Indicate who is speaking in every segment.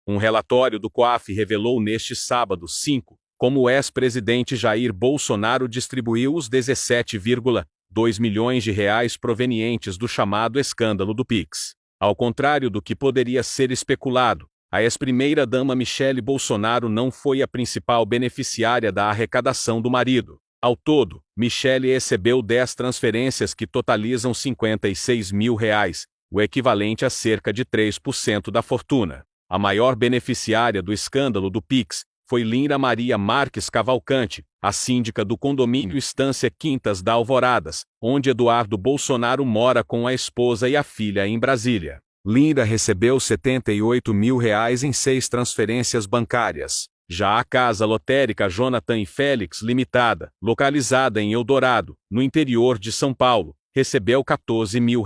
Speaker 1: Um relatório do COAF revelou neste sábado 5 como o ex-presidente Jair Bolsonaro distribuiu os 17,2 milhões de reais provenientes do chamado escândalo do Pix. Ao contrário do que poderia ser especulado, a ex-primeira-dama Michele Bolsonaro não foi a principal beneficiária da arrecadação do marido. Ao todo, Michele recebeu 10 transferências que totalizam R$56 mil, o equivalente a cerca de 3% da fortuna. A maior beneficiária do escândalo do Pix foi Lira Maria Marques Cavalcante, a síndica do condomínio Estância Quintas da Alvoradas, onde Eduardo Bolsonaro mora com a esposa e a filha em Brasília. Lira recebeu R$78 mil em 6 transferências bancárias. Já a casa lotérica Jonathan e Félix Limitada, localizada em Eldorado, no interior de São Paulo, recebeu R$14 mil.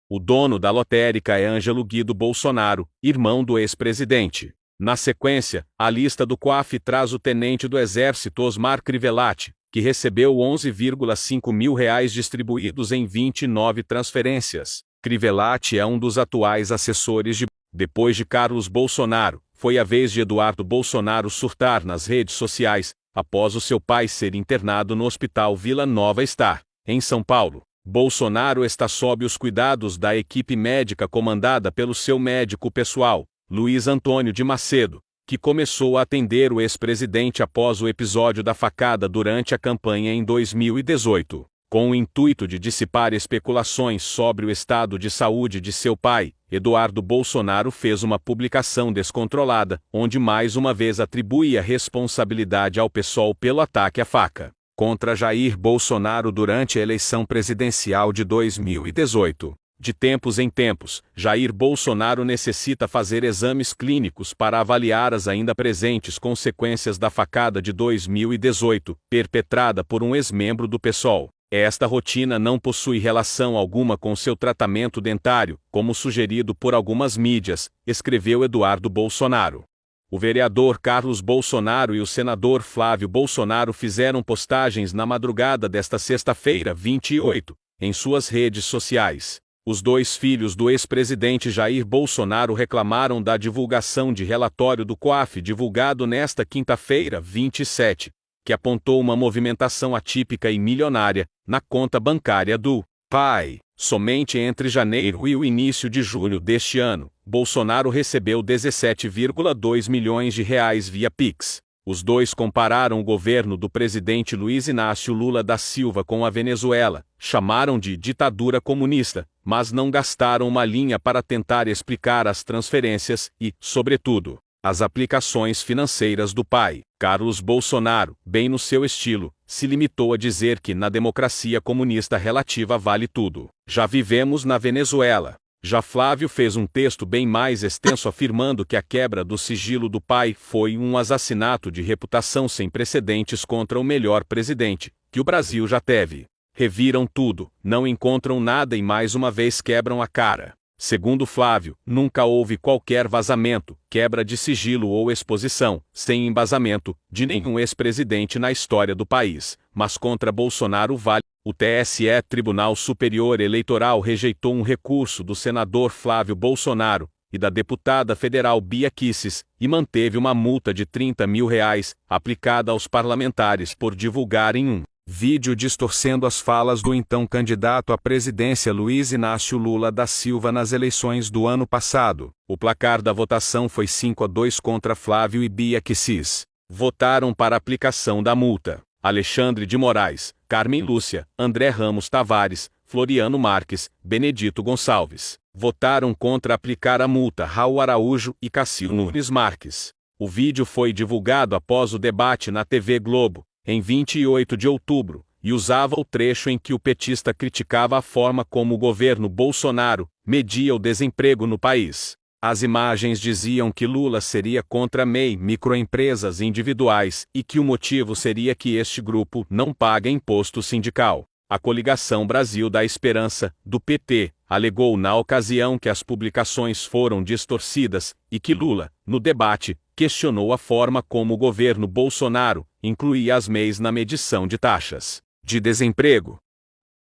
Speaker 1: O dono da lotérica é Ângelo Guido Bolsonaro, irmão do ex-presidente. Na sequência, a lista do COAF traz o tenente do Exército Osmar Crivellati, que recebeu R$11,5 mil distribuídos em 29 transferências. Crivellati é um dos atuais assessores Depois de Carlos Bolsonaro, foi a vez de Eduardo Bolsonaro surtar nas redes sociais, após o seu pai ser internado no Hospital Vila Nova Star, em São Paulo. Bolsonaro está sob os cuidados da equipe médica comandada pelo seu médico pessoal, Luiz Antônio de Macedo, que começou a atender o ex-presidente após o episódio da facada durante a campanha em 2018. Com o intuito de dissipar especulações sobre o estado de saúde de seu pai, Eduardo Bolsonaro fez uma publicação descontrolada, onde mais uma vez atribui a responsabilidade ao PSOL pelo ataque à faca contra Jair Bolsonaro durante a eleição presidencial de 2018. De tempos em tempos, Jair Bolsonaro necessita fazer exames clínicos para avaliar as ainda presentes consequências da facada de 2018, perpetrada por um ex-membro do PSOL. Esta rotina não possui relação alguma com seu tratamento dentário, como sugerido por algumas mídias, escreveu Eduardo Bolsonaro. O vereador Carlos Bolsonaro e o senador Flávio Bolsonaro fizeram postagens na madrugada desta sexta-feira, 28, em suas redes sociais. Os dois filhos do ex-presidente Jair Bolsonaro reclamaram da divulgação de relatório do COAF divulgado nesta quinta-feira, 27, que apontou uma movimentação atípica e milionária na conta bancária do pai. Somente entre janeiro e o início de julho deste ano, Bolsonaro recebeu R$17,2 milhões via Pix. Os dois compararam o governo do presidente Luiz Inácio Lula da Silva com a Venezuela, chamaram de ditadura comunista, mas não gastaram uma linha para tentar explicar as transferências e, sobretudo, as aplicações financeiras do pai. Carlos Bolsonaro, bem no seu estilo, se limitou a dizer que na democracia comunista relativa vale tudo. Já vivemos na Venezuela. Já Flávio fez um texto bem mais extenso afirmando que a quebra do sigilo do pai foi um assassinato de reputação sem precedentes contra o melhor presidente que o Brasil já teve. Reviram tudo, não encontram nada e mais uma vez quebram a cara. Segundo Flávio, nunca houve qualquer vazamento, quebra de sigilo ou exposição, sem embasamento, de nenhum ex-presidente na história do país, mas contra Bolsonaro vale. O TSE, Tribunal Superior Eleitoral, rejeitou um recurso do senador Flávio Bolsonaro e da deputada federal Bia Kicis e manteve uma multa de R$30 mil aplicada aos parlamentares por divulgarem um vídeo distorcendo as falas do então candidato à presidência Luiz Inácio Lula da Silva nas eleições do ano passado. O placar da votação foi 5-2 contra Flávio e Bia Kicis. Votaram para aplicação da multa Alexandre de Moraes, Carmen Lúcia, André Ramos Tavares, Floriano Marques, Benedito Gonçalves. Votaram contra aplicar a multa Raul Araújo e Cássio Nunes Marques. O vídeo foi divulgado após o debate na TV Globo, em 28 de outubro, e usava o trecho em que o petista criticava a forma como o governo Bolsonaro media o desemprego no país. As imagens diziam que Lula seria contra MEI, microempresas individuais, e que o motivo seria que este grupo não paga imposto sindical. A coligação Brasil da Esperança, do PT, alegou na ocasião que as publicações foram distorcidas e que Lula, no debate, questionou a forma como o governo Bolsonaro incluía as MEIs na medição de taxas de desemprego.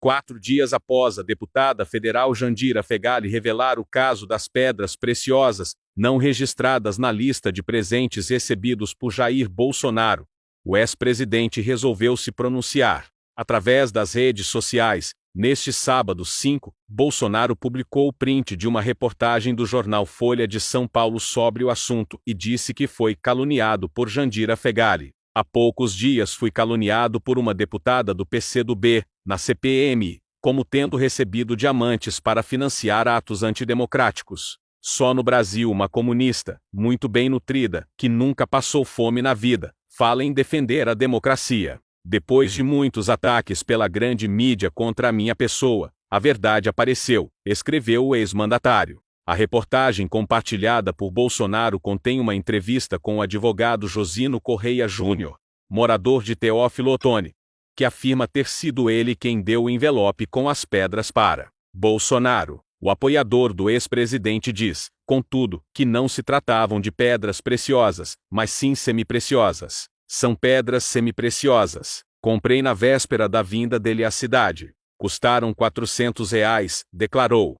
Speaker 1: 4 dias após a deputada federal Jandira Fegali revelar o caso das pedras preciosas, não registradas na lista de presentes recebidos por Jair Bolsonaro, o ex-presidente resolveu se pronunciar. Através das redes sociais, neste sábado 5, Bolsonaro publicou o print de uma reportagem do jornal Folha de São Paulo sobre o assunto e disse que foi caluniado por Jandira Fegali. Há poucos dias fui caluniado por uma deputada do PCdoB, na CPMI, como tendo recebido diamantes para financiar atos antidemocráticos. Só no Brasil uma comunista, muito bem nutrida, que nunca passou fome na vida, fala em defender a democracia. Depois de muitos ataques pela grande mídia contra a minha pessoa, a verdade apareceu, escreveu o ex-mandatário. A reportagem compartilhada por Bolsonaro contém uma entrevista com o advogado Josino Correia Júnior, morador de Teófilo Otoni, que afirma ter sido ele quem deu o envelope com as pedras para Bolsonaro. O apoiador do ex-presidente diz, contudo, que não se tratavam de pedras preciosas, mas sim semipreciosas. São pedras semipreciosas. Comprei na véspera da vinda dele à cidade. Custaram R$ 400, declarou.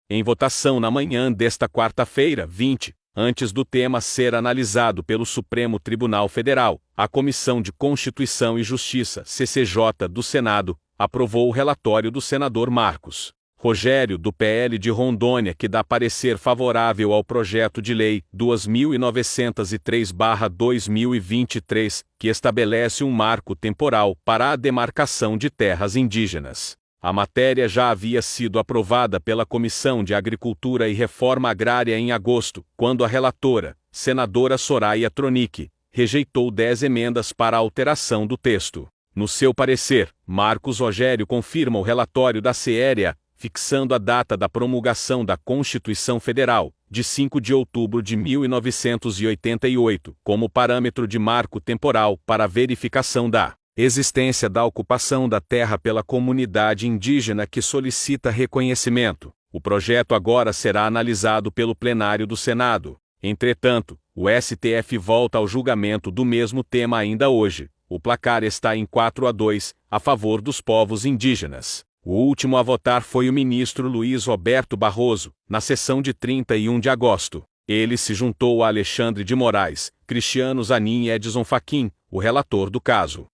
Speaker 1: Em votação na manhã desta quarta-feira, 20, antes do tema ser analisado pelo Supremo Tribunal Federal, a Comissão de Constituição e Justiça, CCJ, do Senado, aprovou o relatório do senador Marcos Rogério, do PL de Rondônia, que dá parecer favorável ao projeto de lei 2903/2023, que estabelece um marco temporal para a demarcação de terras indígenas. A matéria já havia sido aprovada pela Comissão de Agricultura e Reforma Agrária em agosto, quando a relatora, senadora Soraya Tronic, rejeitou 10 emendas para a alteração do texto. No seu parecer, Marcos Rogério confirma o relatório da CEREA, fixando a data da promulgação da Constituição Federal, de 5 de outubro de 1988, como parâmetro de marco temporal para a verificação da existência da ocupação da terra pela comunidade indígena que solicita reconhecimento. O projeto agora será analisado pelo plenário do Senado. Entretanto, o STF volta ao julgamento do mesmo tema ainda hoje. O placar está em 4-2, a favor dos povos indígenas. O último a votar foi o ministro Luiz Roberto Barroso, na sessão de 31 de agosto. Ele se juntou a Alexandre de Moraes, Cristiano Zanin e Edson Fachin, o relator do caso.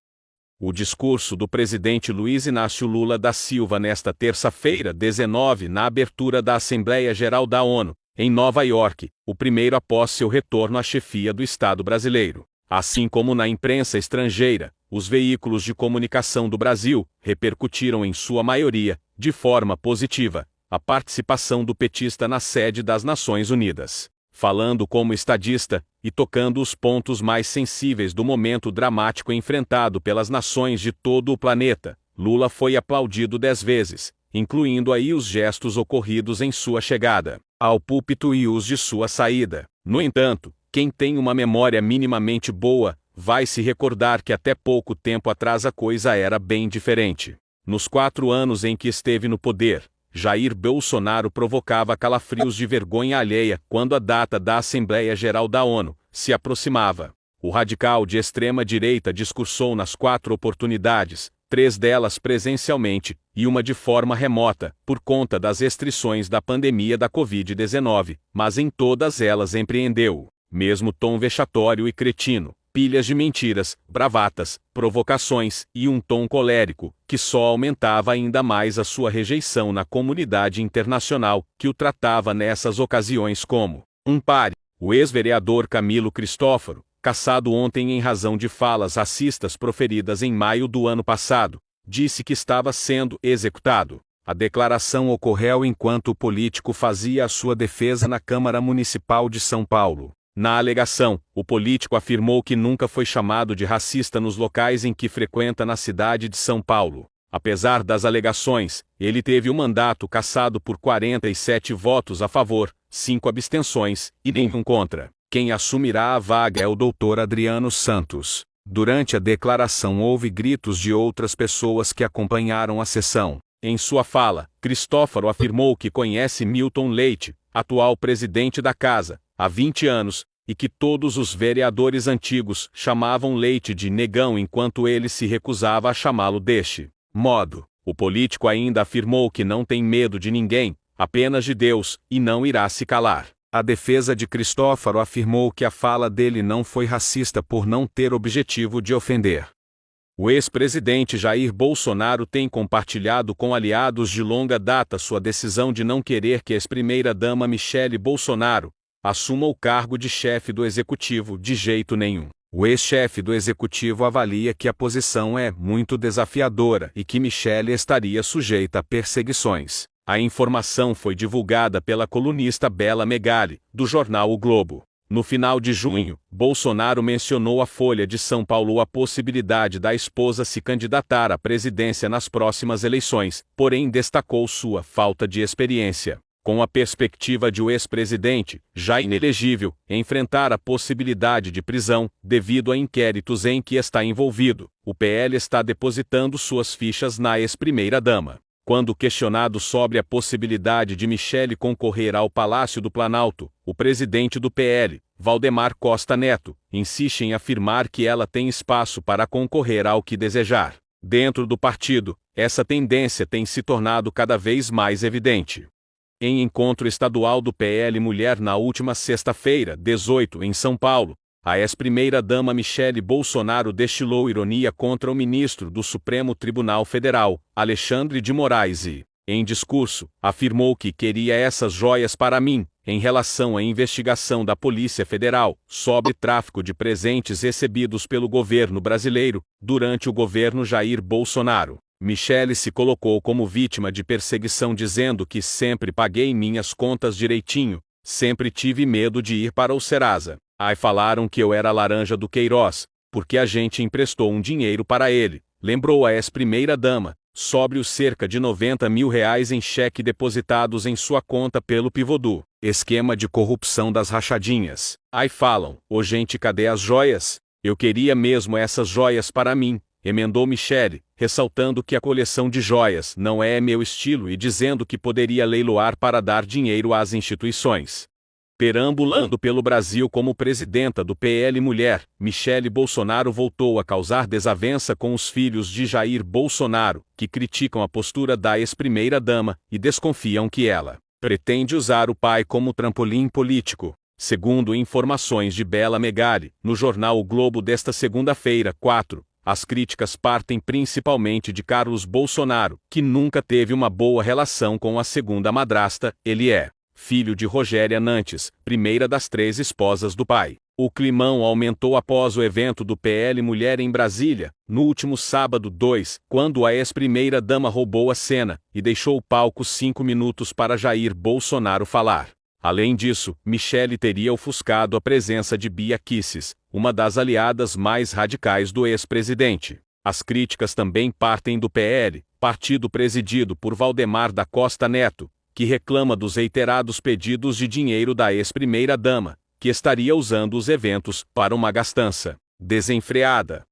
Speaker 1: O discurso do presidente Luiz Inácio Lula da Silva nesta terça-feira, 19, na abertura da Assembleia Geral da ONU, em Nova York, o primeiro após seu retorno à chefia do Estado brasileiro. Assim como na imprensa estrangeira, os veículos de comunicação do Brasil repercutiram em sua maioria, de forma positiva, a participação do petista na sede das Nações Unidas. Falando como estadista, e tocando os pontos mais sensíveis do momento dramático enfrentado pelas nações de todo o planeta, Lula foi aplaudido 10 vezes, incluindo aí os gestos ocorridos em sua chegada ao púlpito e os de sua saída. No entanto, quem tem uma memória minimamente boa, vai se recordar que até pouco tempo atrás a coisa era bem diferente. Nos 4 anos em que esteve no poder, Jair Bolsonaro provocava calafrios de vergonha alheia quando a data da Assembleia Geral da ONU se aproximava. O radical de extrema-direita discursou nas 4 oportunidades, 3 delas presencialmente, e uma de forma remota, por conta das restrições da pandemia da Covid-19, mas em todas elas empreendeu mesmo tom vexatório e cretino, pilhas de mentiras, bravatas, provocações e um tom colérico, que só aumentava ainda mais a sua rejeição na comunidade internacional, que o tratava nessas ocasiões como um pária. O ex-vereador Camilo Cristófaro, cassado ontem em razão de falas racistas proferidas em maio do ano passado, disse que estava sendo executado. A declaração ocorreu enquanto o político fazia a sua defesa na Câmara Municipal de São Paulo. Na alegação, o político afirmou que nunca foi chamado de racista nos locais em que frequenta na cidade de São Paulo. Apesar das alegações, ele teve o mandato cassado por 47 votos a favor, 5 abstenções e nenhum contra. Quem assumirá a vaga é o Dr. Adriano Santos. Durante a declaração houve gritos de outras pessoas que acompanharam a sessão. Em sua fala, Cristófaro afirmou que conhece Milton Leite, atual presidente da Casa, há 20 anos, e que todos os vereadores antigos chamavam Leite de negão enquanto ele se recusava a chamá-lo deste modo. O político ainda afirmou que não tem medo de ninguém, apenas de Deus, e não irá se calar. A defesa de Cristófaro afirmou que a fala dele não foi racista por não ter objetivo de ofender. O ex-presidente Jair Bolsonaro tem compartilhado com aliados de longa data sua decisão de não querer que a ex-primeira-dama Michele Bolsonaro assuma o cargo de chefe do executivo de jeito nenhum. O ex-chefe do executivo avalia que a posição é muito desafiadora e que Michele estaria sujeita a perseguições. A informação foi divulgada pela colunista Bela Megali, do jornal O Globo. No final de junho, Bolsonaro mencionou à Folha de São Paulo a possibilidade da esposa se candidatar à presidência nas próximas eleições, porém destacou sua falta de experiência. Com a perspectiva de o ex-presidente, já inelegível, enfrentar a possibilidade de prisão, devido a inquéritos em que está envolvido, o PL está depositando suas fichas na ex-primeira-dama. Quando questionado sobre a possibilidade de Michele concorrer ao Palácio do Planalto, o presidente do PL, Valdemar Costa Neto, insiste em afirmar que ela tem espaço para concorrer ao que desejar. Dentro do partido, essa tendência tem se tornado cada vez mais evidente. Em encontro estadual do PL Mulher na última sexta-feira, 18, em São Paulo, a ex-primeira-dama Michele Bolsonaro destilou ironia contra o ministro do Supremo Tribunal Federal, Alexandre de Moraes e, em discurso, afirmou que queria essas joias para mim, em relação à investigação da Polícia Federal sobre tráfico de presentes recebidos pelo governo brasileiro durante o governo Jair Bolsonaro. Michele se colocou como vítima de perseguição dizendo que sempre paguei minhas contas direitinho, sempre tive medo de ir para o Serasa. Aí falaram que eu era laranja do Queiroz, porque a gente emprestou um dinheiro para ele, lembrou a ex-primeira-dama, sobre os cerca de R$90 mil em cheque depositados em sua conta pelo Pivodu, esquema de corrupção das rachadinhas. Aí falam, ô gente, cadê as joias? Eu queria mesmo essas joias para mim, emendou Michele, ressaltando que a coleção de joias não é meu estilo e dizendo que poderia leiloar para dar dinheiro às instituições. Perambulando pelo Brasil como presidenta do PL Mulher, Michele Bolsonaro voltou a causar desavença com os filhos de Jair Bolsonaro, que criticam a postura da ex-primeira-dama e desconfiam que ela pretende usar o pai como trampolim político. Segundo informações de Bela Megali, no jornal O Globo desta segunda-feira, 4, as críticas partem principalmente de Carlos Bolsonaro, que nunca teve uma boa relação com a segunda madrasta, ele é filho de Rogéria Nantes, primeira das 3 esposas do pai. O climão aumentou após o evento do PL Mulher em Brasília, no último sábado 2, quando a ex-primeira-dama roubou a cena e deixou o palco 5 minutos para Jair Bolsonaro falar. Além disso, Michele teria ofuscado a presença de Bia Kicis, uma das aliadas mais radicais do ex-presidente. As críticas também partem do PL, partido presidido por Valdemar da Costa Neto, que reclama dos reiterados pedidos de dinheiro da ex-primeira-dama, que estaria usando os eventos para uma gastança desenfreada.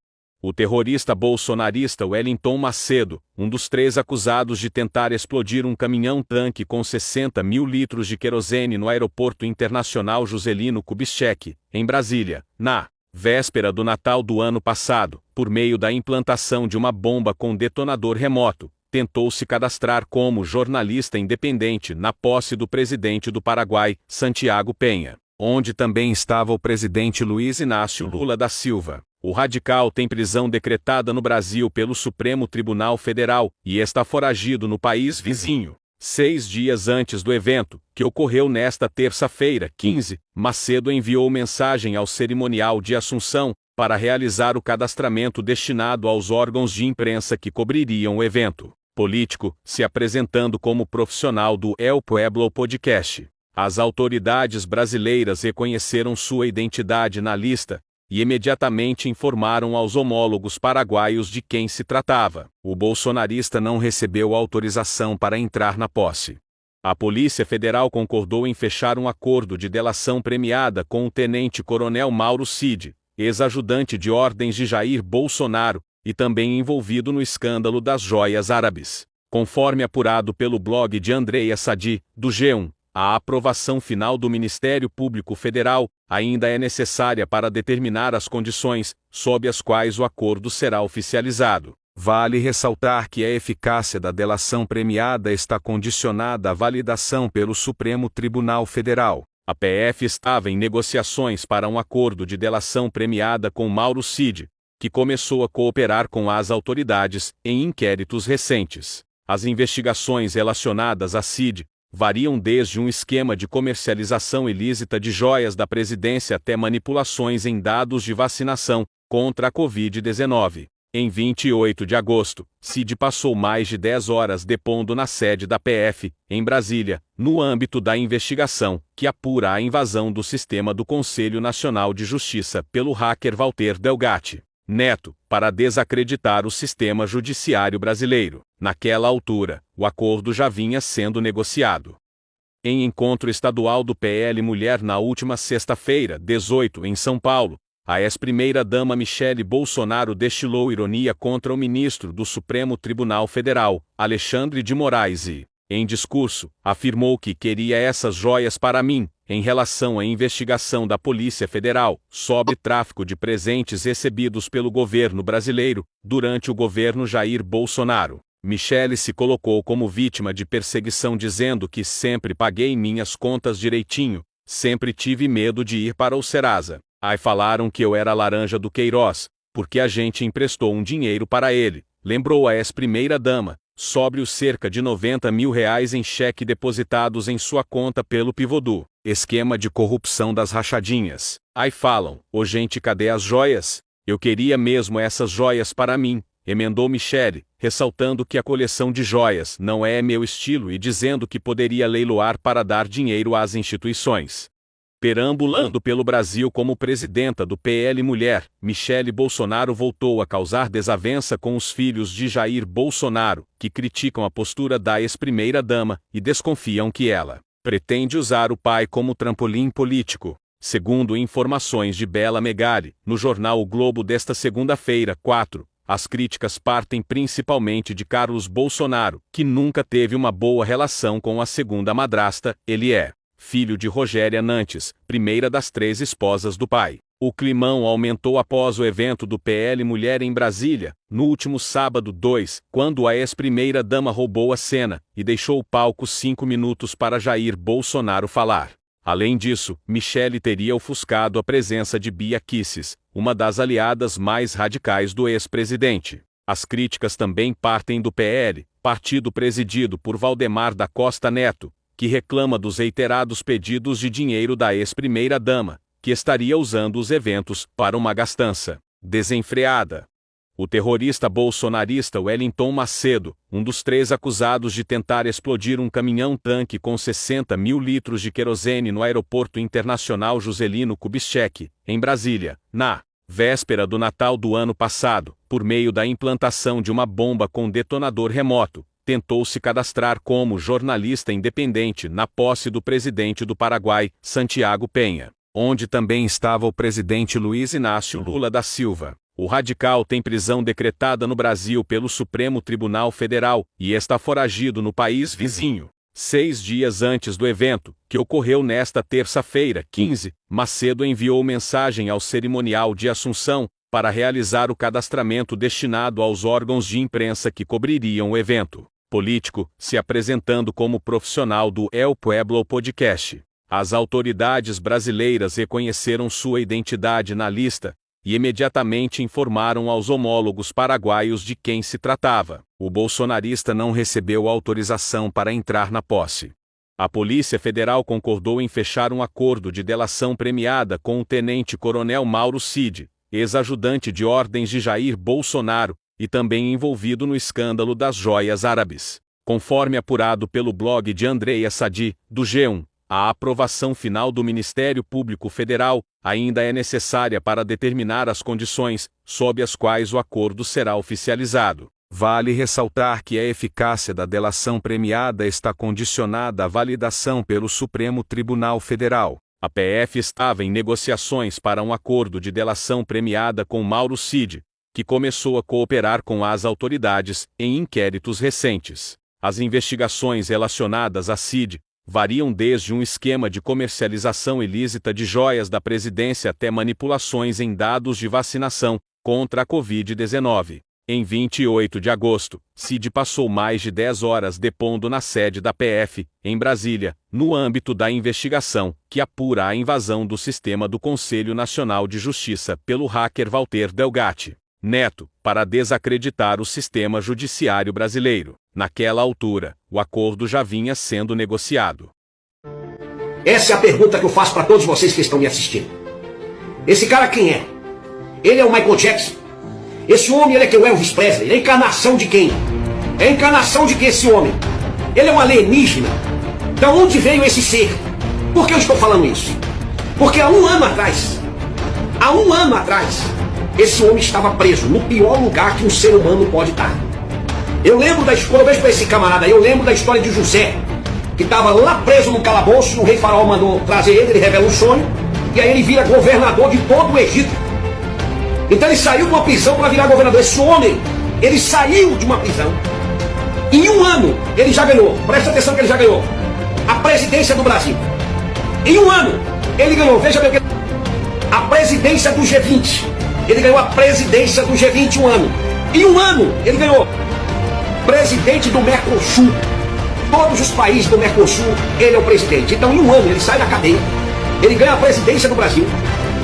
Speaker 1: O terrorista bolsonarista Wellington Macedo, um dos 3 acusados de tentar explodir um caminhão-tanque com 60 mil litros de querosene no Aeroporto Internacional Juscelino Kubitschek, em Brasília, na véspera do Natal do ano passado, por meio da implantação de uma bomba com detonador remoto, tentou se cadastrar como jornalista independente na posse do presidente do Paraguai, Santiago Penha, onde também estava o presidente Luiz Inácio Lula da Silva. O radical tem prisão decretada no Brasil pelo Supremo Tribunal Federal e está foragido no país vizinho. 6 dias antes do evento, que ocorreu nesta terça-feira, 15, Macedo enviou mensagem ao cerimonial de Assunção para realizar o cadastramento destinado aos órgãos de imprensa que cobririam o evento. Político, se apresentando como profissional do El Pueblo Podcast. As autoridades brasileiras reconheceram sua identidade na lista e imediatamente informaram aos homólogos paraguaios de quem se tratava. O bolsonarista não recebeu autorização para entrar na posse. A Polícia Federal concordou em fechar um acordo de delação premiada com o tenente-coronel Mauro Cid, ex-ajudante de ordens de Jair Bolsonaro, e também envolvido no escândalo das joias árabes. Conforme apurado pelo blog de Andréa Sadi, do G1, a aprovação final do Ministério Público Federal ainda é necessária para determinar as condições sob as quais o acordo será oficializado. Vale ressaltar que a eficácia da delação premiada está condicionada à validação pelo Supremo Tribunal Federal. A PF estava em negociações para um acordo de delação premiada com Mauro Cid, que começou a cooperar com as autoridades em inquéritos recentes. As investigações relacionadas a Cid variam desde um esquema de comercialização ilícita de joias da presidência até manipulações em dados de vacinação contra a Covid-19. Em 28 de agosto, Cid passou mais de 10 horas depondo na sede da PF, em Brasília, no âmbito da investigação que apura a invasão do sistema do Conselho Nacional de Justiça pelo hacker Walter Delgatti Neto, para desacreditar o sistema judiciário brasileiro. Naquela altura, o acordo já vinha sendo negociado. Em encontro estadual do PL Mulher na última sexta-feira, 18, em São Paulo, a ex-primeira-dama Michele Bolsonaro destilou ironia contra o ministro do Supremo Tribunal Federal, Alexandre de Moraes e, em discurso, afirmou que queria essas joias para mim, em relação à investigação da Polícia Federal sobre tráfico de presentes recebidos pelo governo brasileiro durante o governo Jair Bolsonaro. Michele se colocou como vítima de perseguição dizendo que sempre paguei minhas contas direitinho, sempre tive medo de ir para o Serasa. Aí falaram que eu era laranja do Queiroz, porque a gente emprestou um dinheiro para ele, lembrou a ex-primeira-dama, sobre os cerca de R$90 mil em cheque depositados em sua conta pelo Pivodu, esquema de corrupção das rachadinhas. Aí falam, ô gente, cadê as joias? Eu queria mesmo essas joias para mim, emendou Michele, ressaltando que a coleção de joias não é meu estilo e dizendo que poderia leiloar para dar dinheiro às instituições. Perambulando pelo Brasil como presidenta do PL Mulher, Michele Bolsonaro voltou a causar desavença com os filhos de Jair Bolsonaro, que criticam a postura da ex-primeira-dama e desconfiam que ela pretende usar o pai como trampolim político. Segundo informações de Bela Megali, no jornal O Globo desta segunda-feira, 4, as críticas partem principalmente de Carlos Bolsonaro, que nunca teve uma boa relação com a segunda madrasta, ele é filho de Rogéria Nantes, primeira das 3 esposas do pai. O climão aumentou após o evento do PL Mulher em Brasília, no último sábado 2, quando a ex-primeira-dama roubou a cena e deixou o palco 5 minutos para Jair Bolsonaro falar. Além disso, Michele teria ofuscado a presença de Bia Kicis, uma das aliadas mais radicais do ex-presidente. As críticas também partem do PL, partido presidido por Valdemar da Costa Neto, que reclama dos reiterados pedidos de dinheiro da ex-primeira-dama, que estaria usando os eventos para uma gastança desenfreada. O terrorista bolsonarista Wellington Macedo, um dos 3 acusados de tentar explodir um caminhão-tanque com 60 mil litros de querosene no Aeroporto Internacional Juscelino Kubitschek, em Brasília, na véspera do Natal do ano passado, por meio da implantação de uma bomba com detonador remoto, tentou se cadastrar como jornalista independente na posse do presidente do Paraguai, Santiago Penha, onde também estava o presidente Luiz Inácio Lula da Silva. O radical tem prisão decretada no Brasil pelo Supremo Tribunal Federal e está foragido no país vizinho. 6 dias antes do evento, que ocorreu nesta terça-feira, 15, Macedo enviou mensagem ao cerimonial de Assunção para realizar o cadastramento destinado aos órgãos de imprensa que cobririam o evento. Político, se apresentando como profissional do El Pueblo Podcast. As autoridades brasileiras reconheceram sua identidade na lista e imediatamente informaram aos homólogos paraguaios de quem se tratava. O bolsonarista não recebeu autorização para entrar na posse. A Polícia Federal concordou em fechar um acordo de delação premiada com o tenente-coronel Mauro Cid, ex-ajudante de ordens de Jair Bolsonaro, e também envolvido no escândalo das joias árabes. Conforme apurado pelo blog de Andréa Sadi, do G1, a aprovação final do Ministério Público Federal ainda é necessária para determinar as condições sob as quais o acordo será oficializado. Vale ressaltar que a eficácia da delação premiada está condicionada à validação pelo Supremo Tribunal Federal. A PF estava em negociações para um acordo de delação premiada com Mauro Cid, que começou a cooperar com as autoridades em inquéritos recentes. As investigações relacionadas a Cid variam desde um esquema de comercialização ilícita de joias da presidência até manipulações em dados de vacinação contra a Covid-19. Em 28 de agosto, Cid passou mais de 10 horas depondo na sede da PF, em Brasília, no âmbito da investigação que apura a invasão do sistema do Conselho Nacional de Justiça pelo hacker Walter Delgatti Neto, para desacreditar o sistema judiciário brasileiro. Naquela altura, o acordo já vinha sendo negociado.
Speaker 2: Essa é a pergunta que eu faço para todos vocês que estão me assistindo. Esse cara quem é? Ele é o Michael Jackson? Esse homem, ele é que o Elvis Presley. Ele é a encarnação de quem? É a encarnação de quem esse homem? Ele é um alienígena. Da onde veio esse ser? Por que eu estou falando isso? Porque há um ano atrás, esse homem estava preso no pior lugar que um ser humano pode estar. Eu lembro da história, eu vejo para esse camarada aí, eu lembro da história de José, que estava lá preso no calabouço, o rei Faraó mandou trazer ele revela um sonho, e aí ele vira governador de todo o Egito. Então ele saiu de uma prisão para virar governador. Esse homem, ele saiu de uma prisão. Em um ano, ele já ganhou, presta atenção que ele já ganhou, a presidência do Brasil. Em um ano, ele ganhou, veja bem o que... a presidência do G20. Ele ganhou a presidência do G20 em um ano. Em um ano, ele ganhou presidente do Mercosul. Todos os países do Mercosul, ele é o presidente. Então, em um ano, ele sai da cadeia, ele ganha a presidência do Brasil,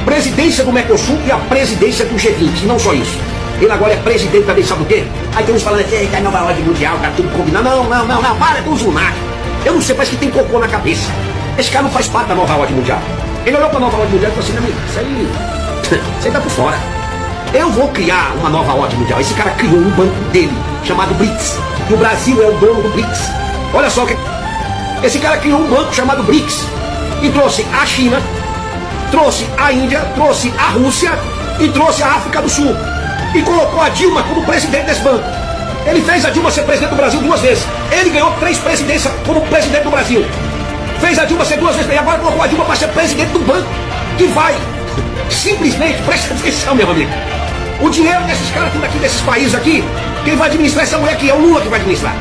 Speaker 2: presidência do Mercosul e a presidência do G20. Não só isso. Ele agora é presidente também, sabe o quê? Aí tem uns falando que é nova ordem mundial, tá tudo combinado. Não, para com os lunares. Eu não sei, parece que tem cocô na cabeça. Esse cara não faz parte da nova ordem mundial. Ele olhou para a nova ordem mundial e falou assim, amigo, isso aí tá por fora. Eu vou criar uma nova ordem mundial. Esse cara criou um banco dele, chamado BRICS. E o Brasil é o dono do BRICS. Olha só que... esse cara criou um banco chamado BRICS. E trouxe a China, trouxe a Índia, trouxe a Rússia e trouxe a África do Sul. E colocou a Dilma como presidente desse banco. Ele fez a Dilma ser presidente do Brasil 2 vezes. Ele ganhou 3 presidências como presidente do Brasil. Fez a Dilma ser 2 vezes e agora colocou a Dilma para ser presidente do banco. Que vai, simplesmente, presta atenção, meu amigo. O dinheiro desses caras, tudo aqui, desses países aqui, quem vai administrar essa mulher aqui é o Lula que vai administrar.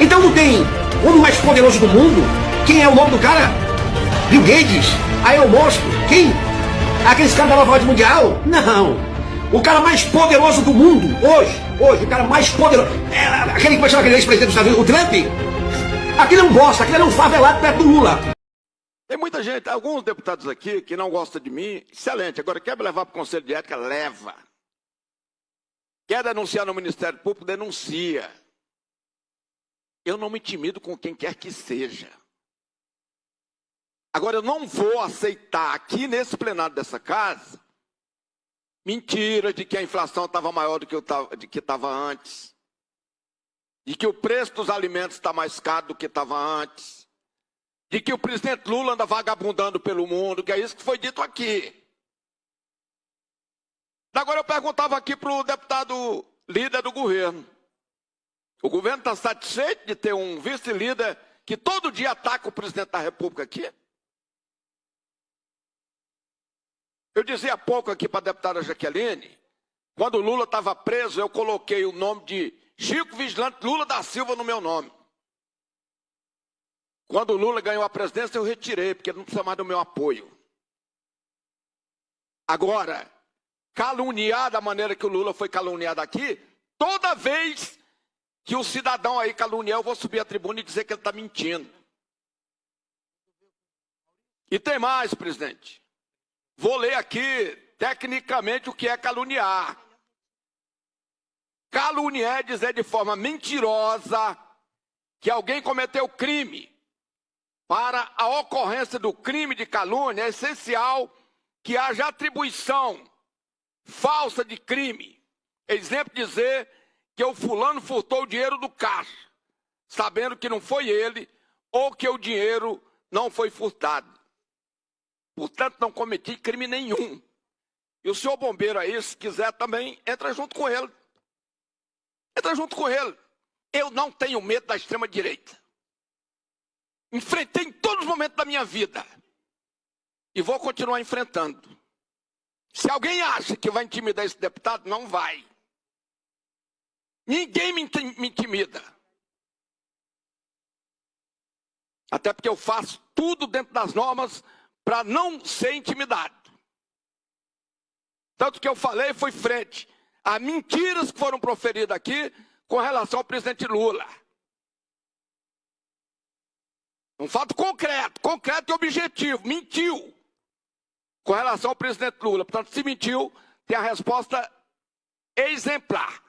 Speaker 2: Então não tem o homem mais poderoso do mundo. Quem é o nome do cara? Bill Gates, Elon Musk, quem? Aqueles caras da nova ordem mundial? Não. O cara mais poderoso do mundo, hoje, o cara mais poderoso, aquele que vai chamar aquele ex-presidente dos Estados Unidos, o Trump, aquele é um bosta, aquele é um favelado perto do Lula.
Speaker 3: Tem muita gente, alguns deputados aqui que não gostam de mim, excelente, agora quer me levar para o Conselho de Ética, leva. Quer denunciar no Ministério Público, denuncia. Eu não me intimido com quem quer que seja. Agora, eu não vou aceitar aqui nesse plenário dessa casa mentira de que a inflação estava maior do que estava antes, de que o preço dos alimentos está mais caro do que estava antes, de que o presidente Lula anda vagabundando pelo mundo, que é isso que foi dito aqui. Agora eu perguntava aqui para o deputado líder do governo. O governo está satisfeito de ter um vice-líder que todo dia ataca o presidente da República aqui? Eu dizia há pouco aqui para a deputada Jaqueline, quando o Lula estava preso, eu coloquei o nome de Chico Vigilante Lula da Silva no meu nome. Quando o Lula ganhou a presidência, eu retirei, porque ele não precisa mais do meu apoio. Agora, caluniar da maneira que o Lula foi caluniado aqui, toda vez que o cidadão aí caluniar, eu vou subir à tribuna e dizer que ele está mentindo. E tem mais, presidente. Vou ler aqui, tecnicamente, o que é caluniar. Caluniar é dizer de forma mentirosa que alguém cometeu crime. Para a ocorrência do crime de calúnia, é essencial que haja atribuição falsa de crime. Exemplo, dizer que o fulano furtou o dinheiro do caixa, sabendo que não foi ele, ou que o dinheiro não foi furtado. Portanto, não cometi crime nenhum. E o senhor bombeiro aí, se quiser também, entra junto com ele. Entra junto com ele. Eu não tenho medo da extrema-direita. Enfrentei em todos os momentos da minha vida. E vou continuar enfrentando. Se alguém acha que vai intimidar esse deputado, não vai. Ninguém me intimida. Até porque eu faço tudo dentro das normas para não ser intimidado. Tanto que eu falei foi frente as mentiras que foram proferidas aqui com relação ao presidente Lula. Um fato concreto e objetivo. Mentiu com relação ao presidente Lula. Portanto, se mentiu, tem a resposta exemplar.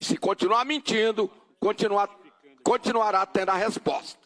Speaker 3: Se continuar mentindo, continuará tendo a resposta.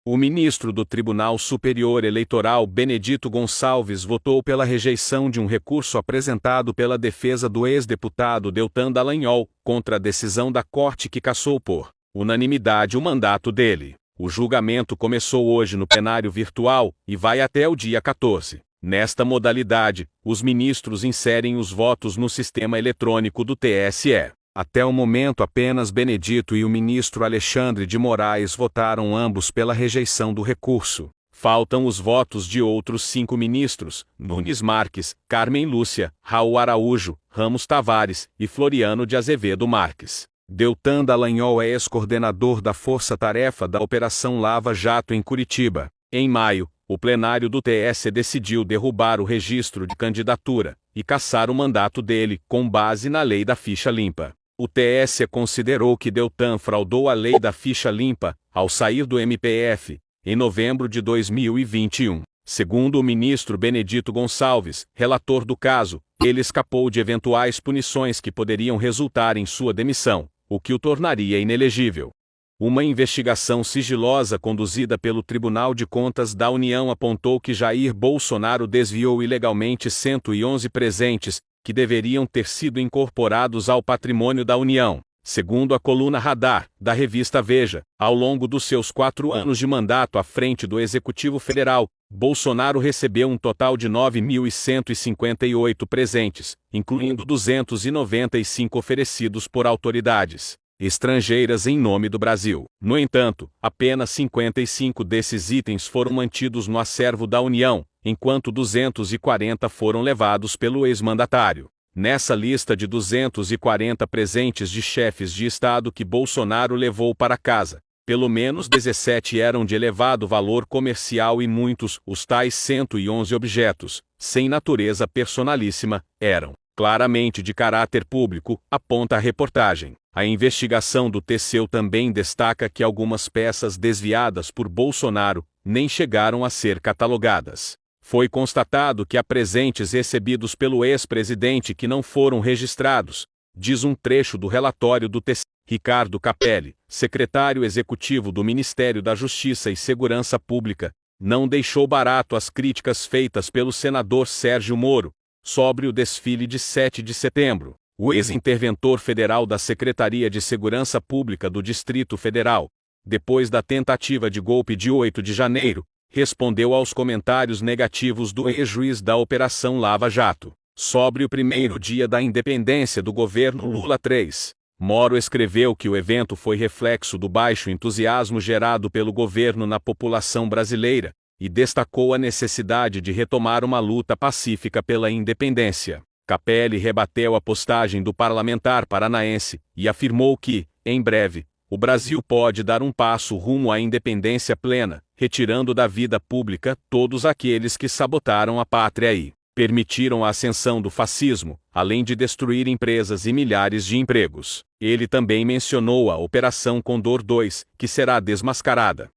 Speaker 1: O ministro do Tribunal Superior Eleitoral, Benedito Gonçalves, votou pela rejeição de um recurso apresentado pela defesa do ex-deputado Deltan Dallagnol contra a decisão da Corte que cassou por unanimidade o mandato dele. O julgamento começou hoje no plenário virtual e vai até o dia 14. Nesta modalidade, os ministros inserem os votos no sistema eletrônico do TSE. Até o momento, apenas Benedito e o ministro Alexandre de Moraes votaram ambos pela rejeição do recurso. Faltam os votos de outros 5 ministros: Nunes Marques, Carmen Lúcia, Raul Araújo, Ramos Tavares e Floriano de Azevedo Marques. Deltan Dallagnol é ex-coordenador da Força-Tarefa da Operação Lava Jato em Curitiba. Em maio, o plenário do TSE decidiu derrubar o registro de candidatura e cassar o mandato dele, com base na lei da ficha limpa. O TSE considerou que Deltan fraudou a lei da ficha limpa ao sair do MPF, em novembro de 2021. Segundo o ministro Benedito Gonçalves, relator do caso, ele escapou de eventuais punições que poderiam resultar em sua demissão, o que o tornaria inelegível. Uma investigação sigilosa conduzida pelo Tribunal de Contas da União apontou que Jair Bolsonaro desviou ilegalmente 111 presentes que deveriam ter sido incorporados ao patrimônio da União. Segundo a coluna Radar, da revista Veja, ao longo dos seus 4 anos de mandato à frente do Executivo Federal, Bolsonaro recebeu um total de 9.158 presentes, incluindo 295 oferecidos por autoridades estrangeiras em nome do Brasil. No entanto, apenas 55 desses itens foram mantidos no acervo da União, enquanto 240 foram levados pelo ex-mandatário. Nessa lista de 240 presentes de chefes de Estado que Bolsonaro levou para casa, pelo menos 17 eram de elevado valor comercial e muitos, os tais 111 objetos, sem natureza personalíssima, eram claramente de caráter público, aponta a reportagem. A investigação do TCU também destaca que algumas peças desviadas por Bolsonaro nem chegaram a ser catalogadas. Foi constatado que há presentes recebidos pelo ex-presidente que não foram registrados, diz um trecho do relatório do TCU. Ricardo Capelli, secretário executivo do Ministério da Justiça e Segurança Pública, não deixou barato as críticas feitas pelo senador Sérgio Moro sobre o desfile de 7 de setembro. O ex-interventor federal da Secretaria de Segurança Pública do Distrito Federal, depois da tentativa de golpe de 8 de janeiro, respondeu aos comentários negativos do ex-juiz da Operação Lava Jato sobre o primeiro dia da independência do governo Lula III. Moro escreveu que o evento foi reflexo do baixo entusiasmo gerado pelo governo na população brasileira e destacou a necessidade de retomar uma luta pacífica pela independência. Capelli rebateu a postagem do parlamentar paranaense e afirmou que, em breve, o Brasil pode dar um passo rumo à independência plena, retirando da vida pública todos aqueles que sabotaram a pátria e permitiram a ascensão do fascismo, além de destruir empresas e milhares de empregos. Ele também mencionou a Operação Condor II, que será desmascarada.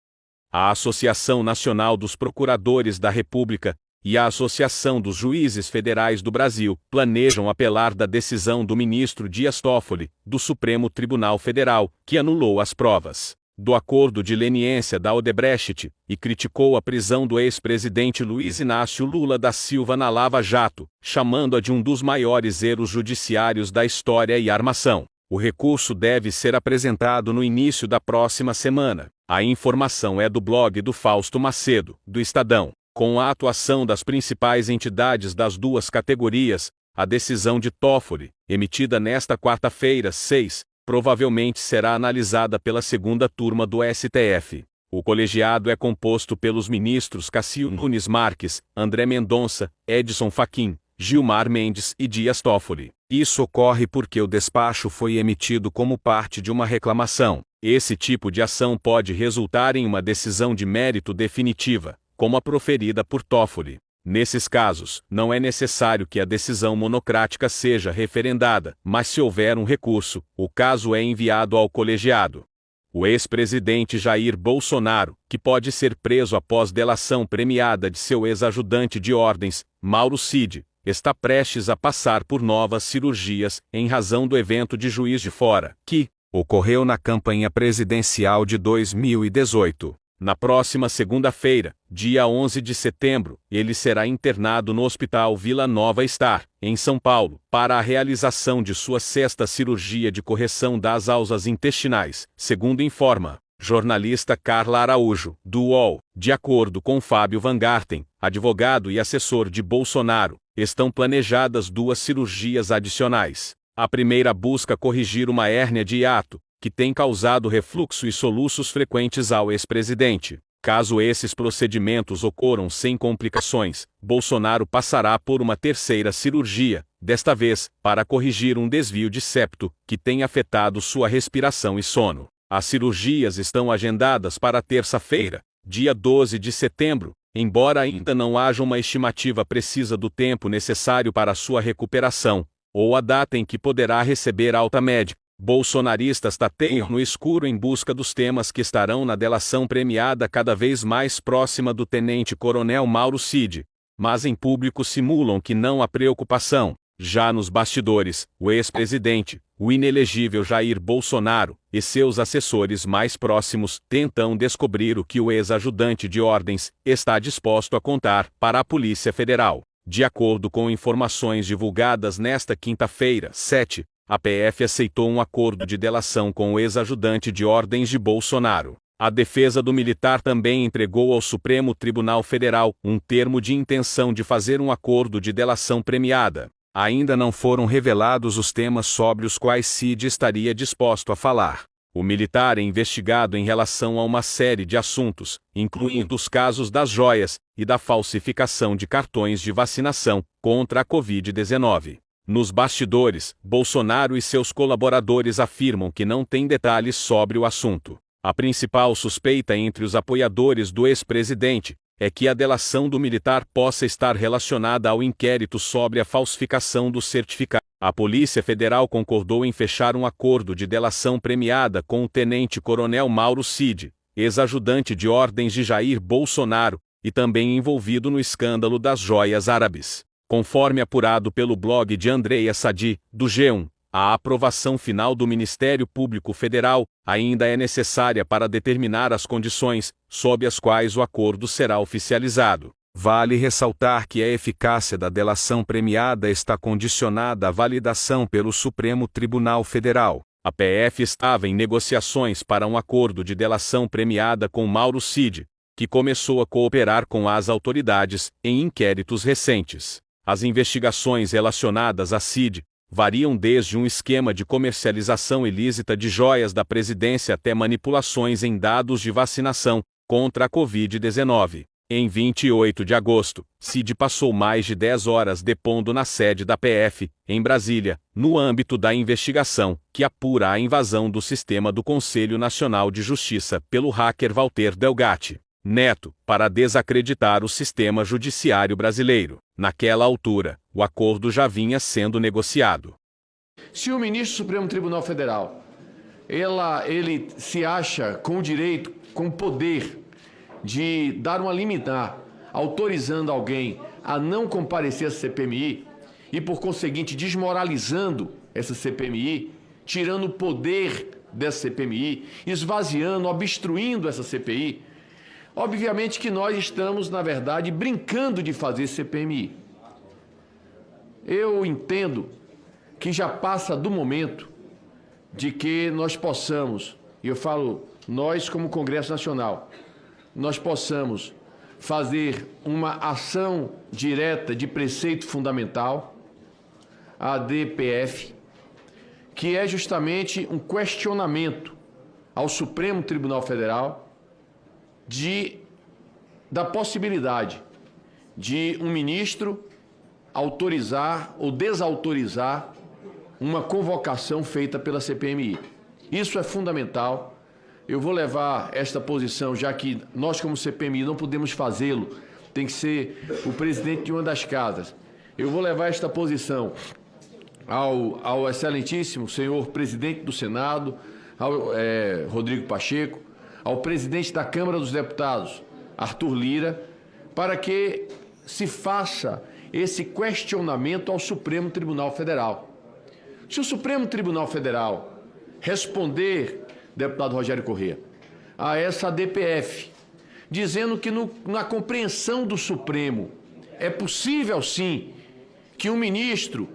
Speaker 1: A Associação Nacional dos Procuradores da República e a Associação dos Juízes Federais do Brasil planejam apelar da decisão do ministro Dias Toffoli, do Supremo Tribunal Federal, que anulou as provas do acordo de leniência da Odebrecht e criticou a prisão do ex-presidente Luiz Inácio Lula da Silva na Lava Jato, chamando-a de um dos maiores erros judiciários da história e armação. O recurso deve ser apresentado no início da próxima semana. A informação é do blog do Fausto Macedo, do Estadão. Com a atuação das principais entidades das duas categorias, a decisão de Toffoli, emitida nesta quarta-feira, 6, provavelmente será analisada pela segunda turma do STF. O colegiado é composto pelos ministros Cássio Nunes Marques, André Mendonça, Edson Fachin, Gilmar Mendes e Dias Toffoli. Isso ocorre porque o despacho foi emitido como parte de uma reclamação. Esse tipo de ação pode resultar em uma decisão de mérito definitiva, como a proferida por Toffoli. Nesses casos, não é necessário que a decisão monocrática seja referendada, mas se houver um recurso, o caso é enviado ao colegiado. O ex-presidente Jair Bolsonaro, que pode ser preso após delação premiada de seu ex-ajudante de ordens, Mauro Cid, está prestes a passar por novas cirurgias em razão do evento de Juiz de Fora, que ocorreu na campanha presidencial de 2018. Na próxima segunda-feira, dia 11 de setembro, ele será internado no Hospital Vila Nova Star, em São Paulo, para a realização de sua sexta cirurgia de correção das alças intestinais, segundo informa jornalista Carla Araújo, do UOL. De acordo com Fábio Van Garten, advogado e assessor de Bolsonaro, estão planejadas 2 cirurgias adicionais. A primeira busca corrigir uma hérnia de hiato, que tem causado refluxo e soluços frequentes ao ex-presidente. Caso esses procedimentos ocorram sem complicações, Bolsonaro passará por uma terceira cirurgia, desta vez, para corrigir um desvio de septo, que tem afetado sua respiração e sono. As cirurgias estão agendadas para terça-feira, dia 12 de setembro, embora ainda não haja uma estimativa precisa do tempo necessário para sua recuperação, ou a data em que poderá receber alta médica. Bolsonaristas tateiam no escuro em busca dos temas que estarão na delação premiada cada vez mais próxima do tenente-coronel Mauro Cid, mas em público simulam que não há preocupação. Já nos bastidores, o ex-presidente, o inelegível Jair Bolsonaro, e seus assessores mais próximos tentam descobrir o que o ex-ajudante de ordens está disposto a contar para a Polícia Federal. De acordo com informações divulgadas nesta quinta-feira, 7, a PF aceitou um acordo de delação com o ex-ajudante de ordens de Bolsonaro. A defesa do militar também entregou ao Supremo Tribunal Federal um termo de intenção de fazer um acordo de delação premiada. Ainda não foram revelados os temas sobre os quais Cid estaria disposto a falar. O militar é investigado em relação a uma série de assuntos, incluindo os casos das joias e da falsificação de cartões de vacinação contra a Covid-19. Nos bastidores, Bolsonaro e seus colaboradores afirmam que não têm detalhes sobre o assunto. A principal suspeita entre os apoiadores do ex-presidente é que a delação do militar possa estar relacionada ao inquérito sobre a falsificação do certificado. A Polícia Federal concordou em fechar um acordo de delação premiada com o tenente-coronel Mauro Cid, ex-ajudante de ordens de Jair Bolsonaro, e também envolvido no escândalo das joias árabes. Conforme apurado pelo blog de Andréa Sadi, do G1, a aprovação final do Ministério Público Federal ainda é necessária para determinar as condições sob as quais o acordo será oficializado. Vale ressaltar que a eficácia da delação premiada está condicionada à validação pelo Supremo Tribunal Federal. A PF estava em negociações para um acordo de delação premiada com Mauro Cid, que começou a cooperar com as autoridades em inquéritos recentes. As investigações relacionadas a Cid variam desde um esquema de comercialização ilícita de joias da presidência até manipulações em dados de vacinação contra a Covid-19. Em 28 de agosto, Cid passou mais de 10 horas depondo na sede da PF, em Brasília, no âmbito da investigação que apura a invasão do sistema do Conselho Nacional de Justiça pelo hacker Walter Delgatti Neto, para desacreditar o sistema judiciário brasileiro. Naquela altura, o acordo já vinha sendo negociado.
Speaker 4: Se o ministro do Supremo Tribunal Federal, ele se acha com o direito, com o poder de dar uma liminar, autorizando alguém a não comparecer à CPMI e, por conseguinte, desmoralizando essa CPMI, tirando o poder dessa CPMI, esvaziando, obstruindo essa CPI, obviamente que nós estamos, na verdade, brincando de fazer CPMI. Eu entendo que já passa do momento de que nós possamos, e eu falo nós como Congresso Nacional, nós possamos fazer uma ação direta de preceito fundamental, a DPF, que é justamente um questionamento ao Supremo Tribunal Federal da possibilidade de um ministro autorizar ou desautorizar uma convocação feita pela CPMI. Isso é fundamental. Eu vou levar esta posição, já que nós, como CPMI, não podemos fazê-lo tem que ser o presidente de uma das casas. Eu vou levar esta posição ao excelentíssimo senhor presidente do Senado, ao Rodrigo Pacheco, ao presidente da Câmara dos Deputados, Arthur Lira, para que se faça esse questionamento ao Supremo Tribunal Federal. Se o Supremo Tribunal Federal responder, deputado Rogério Corrêa, a essa DPF, dizendo que na compreensão do Supremo é possível, sim, que um ministro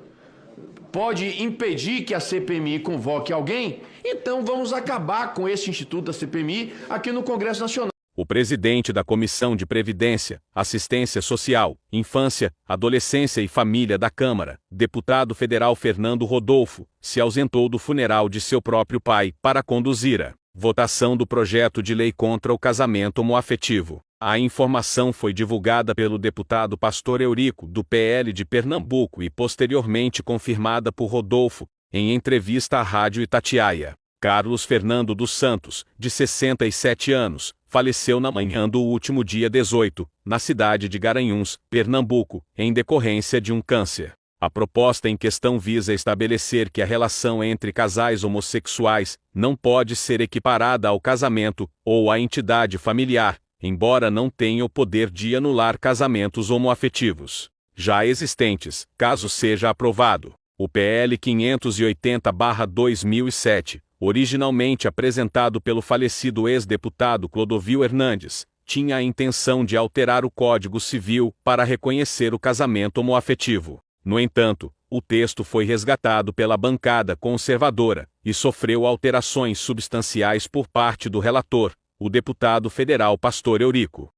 Speaker 4: pode impedir que a CPMI convoque alguém, então vamos acabar com esse instituto da CPMI aqui no Congresso Nacional.
Speaker 1: O presidente da Comissão de Previdência, Assistência Social, Infância, Adolescência e Família da Câmara, deputado federal Fernando Rodolfo, se ausentou do funeral de seu próprio pai para conduzir a votação do projeto de lei contra o casamento homoafetivo. A informação foi divulgada pelo deputado Pastor Eurico, do PL de Pernambuco, e posteriormente confirmada por Rodolfo, em entrevista à Rádio Itatiaia. Carlos Fernando dos Santos, de 67 anos, faleceu na manhã do último dia 18, na cidade de Garanhuns, Pernambuco, em decorrência de um câncer. A proposta em questão visa estabelecer que a relação entre casais homossexuais não pode ser equiparada ao casamento ou à entidade familiar, embora não tenha o poder de anular casamentos homoafetivos já existentes, caso seja aprovado. O PL 580/2007, originalmente apresentado pelo falecido ex-deputado Clodovil Hernandes, tinha a intenção de alterar o Código Civil para reconhecer o casamento homoafetivo. No entanto, o texto foi resgatado pela bancada conservadora e sofreu alterações substanciais por parte do relator, o deputado federal Pastor Eurico.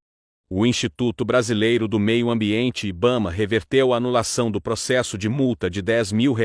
Speaker 1: O Instituto Brasileiro do Meio Ambiente IBAMA reverteu a anulação do processo de multa de R$10 mil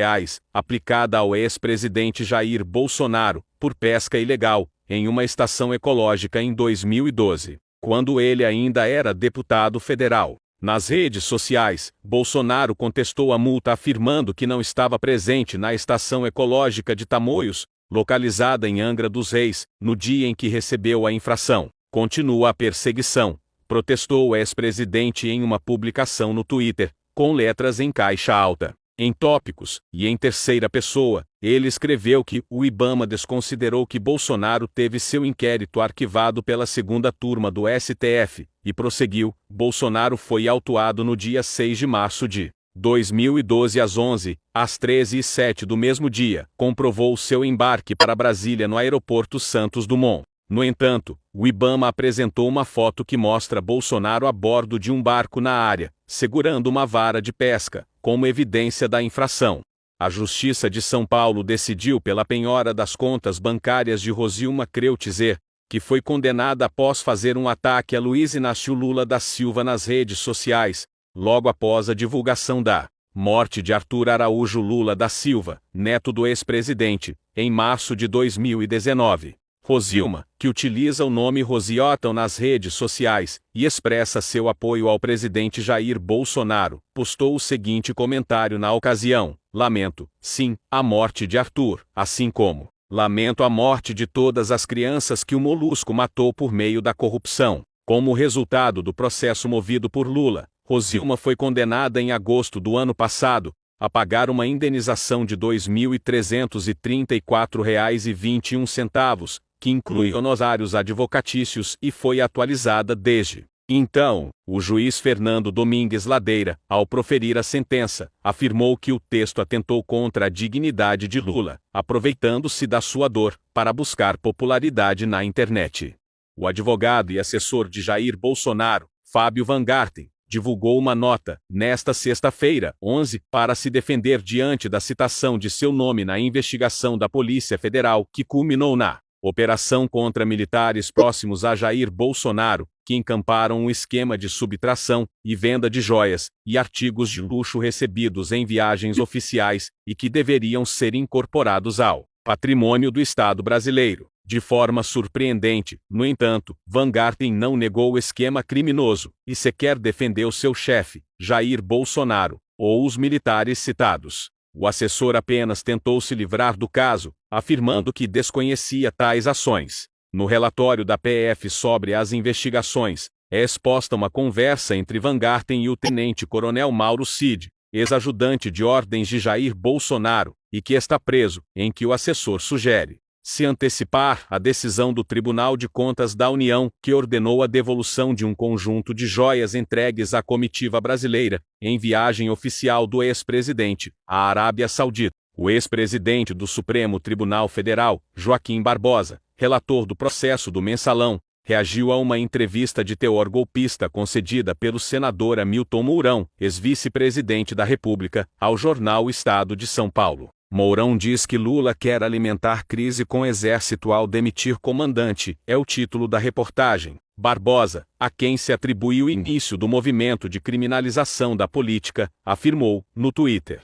Speaker 1: aplicada ao ex-presidente Jair Bolsonaro por pesca ilegal em uma estação ecológica em 2012, quando ele ainda era deputado federal. Nas redes sociais, Bolsonaro contestou a multa afirmando que não estava presente na estação ecológica de Tamoios, localizada em Angra dos Reis, no dia em que recebeu a infração. Continua a perseguição, protestou o ex-presidente em uma publicação no Twitter, com letras em caixa alta. Em tópicos, e em terceira pessoa, ele escreveu que o IBAMA desconsiderou que Bolsonaro teve seu inquérito arquivado pela segunda turma do STF, e prosseguiu: Bolsonaro foi autuado no dia 6 de março de 2012 às 11, às 13h07 do mesmo dia, comprovou seu embarque para Brasília no aeroporto Santos Dumont. No entanto, o IBAMA apresentou uma foto que mostra Bolsonaro a bordo de um barco na área, segurando uma vara de pesca, como evidência da infração. A Justiça de São Paulo decidiu pela penhora das contas bancárias de Rosilma Kreutzer, que foi condenada após fazer um ataque a Luiz Inácio Lula da Silva nas redes sociais, logo após a divulgação da morte de Arthur Araújo Lula da Silva, neto do ex-presidente, em março de 2019. Rosilma, que utiliza o nome Rosiotão nas redes sociais e expressa seu apoio ao presidente Jair Bolsonaro, postou o seguinte comentário na ocasião: lamento, sim, a morte de Arthur, assim como lamento a morte de todas as crianças que o Molusco matou por meio da corrupção. Como resultado do processo movido por Lula, Rosilma foi condenada em agosto do ano passado a pagar uma indenização de R$ 2.334,21, que inclui honorários advocatícios e foi atualizada desde então. O juiz Fernando Domingues Ladeira, ao proferir a sentença, afirmou que o texto atentou contra a dignidade de Lula, aproveitando-se da sua dor para buscar popularidade na internet. O advogado e assessor de Jair Bolsonaro, Fábio Van Garten, divulgou uma nota, nesta sexta-feira, 11, para se defender diante da citação de seu nome na investigação da Polícia Federal, que culminou na operação contra militares próximos a Jair Bolsonaro, que encamparam um esquema de subtração e venda de joias e artigos de luxo recebidos em viagens oficiais e que deveriam ser incorporados ao patrimônio do Estado brasileiro. De forma surpreendente, no entanto, Van Garten não negou o esquema criminoso e sequer defendeu seu chefe, Jair Bolsonaro, ou os militares citados. O assessor apenas tentou se livrar do caso, afirmando que desconhecia tais ações. No relatório da PF sobre as investigações, é exposta uma conversa entre Van Garten e o tenente-coronel Mauro Cid, ex-ajudante de ordens de Jair Bolsonaro, e que está preso, em que o assessor sugere se antecipar a decisão do Tribunal de Contas da União, que ordenou a devolução de um conjunto de joias entregues à comitiva brasileira, em viagem oficial do ex-presidente, à Arábia Saudita. O ex-presidente do Supremo Tribunal Federal, Joaquim Barbosa, relator do processo do Mensalão, reagiu a uma entrevista de teor golpista concedida pelo senador Hamilton Mourão, ex-vice-presidente da República, ao jornal Estado de São Paulo. Mourão diz que Lula quer alimentar crise com o exército ao demitir comandante, é o título da reportagem. Barbosa, a quem se atribui o início do movimento de criminalização da política, afirmou, no Twitter.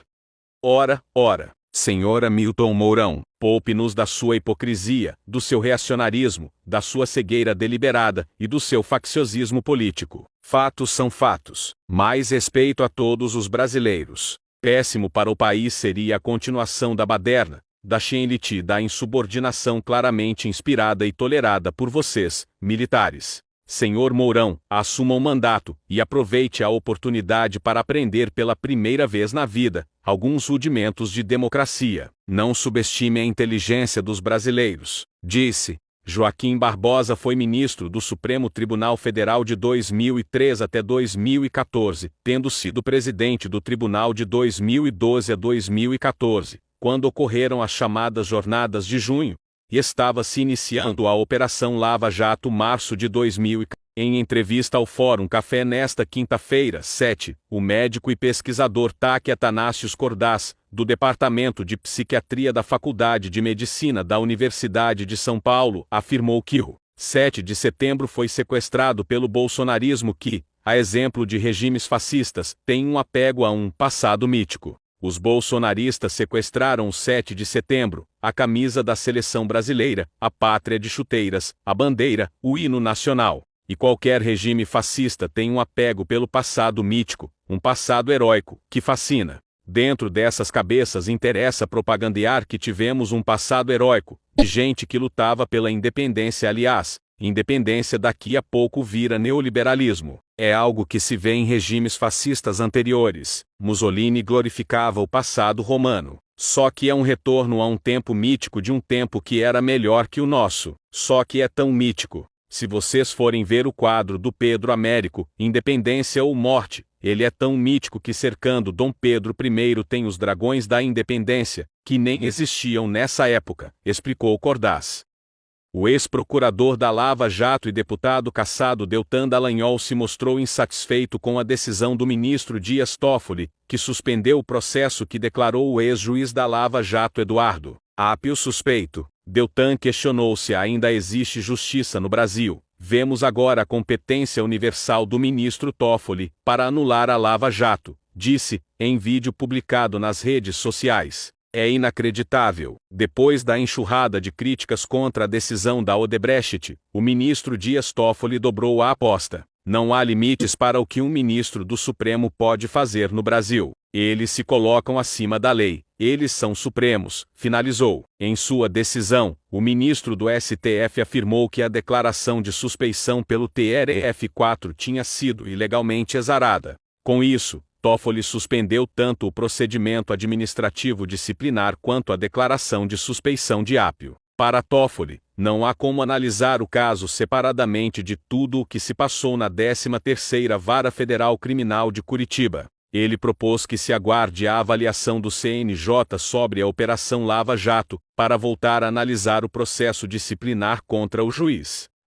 Speaker 1: Ora, senhor Hamilton Mourão, poupe-nos da sua hipocrisia, do seu reacionarismo, da sua cegueira deliberada e do seu facciosismo político. Fatos são fatos. Mais respeito a todos os brasileiros. Péssimo para o país seria a continuação da baderna, da chienlite e da insubordinação claramente inspirada e tolerada por vocês, militares. Senhor Mourão, assuma o mandato e aproveite a oportunidade para aprender pela primeira vez na vida alguns rudimentos de democracia. Não subestime a inteligência dos brasileiros, disse. Joaquim Barbosa foi ministro do Supremo Tribunal Federal de 2003 até 2014, tendo sido presidente do tribunal de 2012 a 2014, quando ocorreram as chamadas Jornadas de Junho, e estava se iniciando a Operação Lava Jato março de 2014. Em entrevista ao Fórum Café nesta quinta-feira, 7, o médico e pesquisador Taki Athanásios Cordaz, do Departamento de Psiquiatria da Faculdade de Medicina da Universidade de São Paulo, afirmou que o 7 de setembro foi sequestrado pelo bolsonarismo que, a exemplo de regimes fascistas, tem um apego a um passado mítico. Os bolsonaristas sequestraram o 7 de setembro, a camisa da seleção brasileira, a pátria de chuteiras, a bandeira, o hino nacional. E qualquer regime fascista tem um apego pelo passado mítico, um passado heróico, que fascina. Dentro dessas cabeças interessa propagandear que tivemos um passado heróico, de gente que lutava pela independência. Aliás, independência daqui a pouco vira neoliberalismo. É algo que se vê em regimes fascistas anteriores. Mussolini glorificava o passado romano. Só que é um retorno a um tempo mítico de um tempo que era melhor que o nosso. Só que é tão mítico. Se vocês forem ver o quadro do Pedro Américo, Independência ou Morte, ele é tão mítico que cercando Dom Pedro I tem os dragões da independência, que nem existiam nessa época, explicou Cordaz. O ex-procurador da Lava Jato e deputado cassado Deltan Dallagnol se mostrou insatisfeito com a decisão do ministro Dias Toffoli, que suspendeu o processo que declarou o ex-juiz da Lava Jato Eduardo Apio suspeito. Deltan questionou se ainda existe justiça no Brasil. Vemos agora a competência universal do ministro Toffoli para anular a Lava Jato, disse, em vídeo publicado nas redes sociais. É inacreditável. Depois da enxurrada de críticas contra a decisão da Odebrecht, o ministro Dias Toffoli dobrou a aposta. Não há limites para o que um ministro do Supremo pode fazer no Brasil. Eles se colocam acima da lei. Eles são supremos, finalizou. Em sua decisão, o ministro do STF afirmou que a declaração de suspeição pelo TRF4 tinha sido ilegalmente exarada. Com isso, Toffoli suspendeu tanto o procedimento administrativo disciplinar quanto a declaração de suspeição de Apio. Para Toffoli, não há como analisar o caso separadamente de tudo o que se passou na 13ª Vara Federal Criminal de Curitiba. Ele propôs que se aguarde a avaliação do CNJ sobre a Operação Lava Jato, para voltar a analisar o processo disciplinar contra o juiz.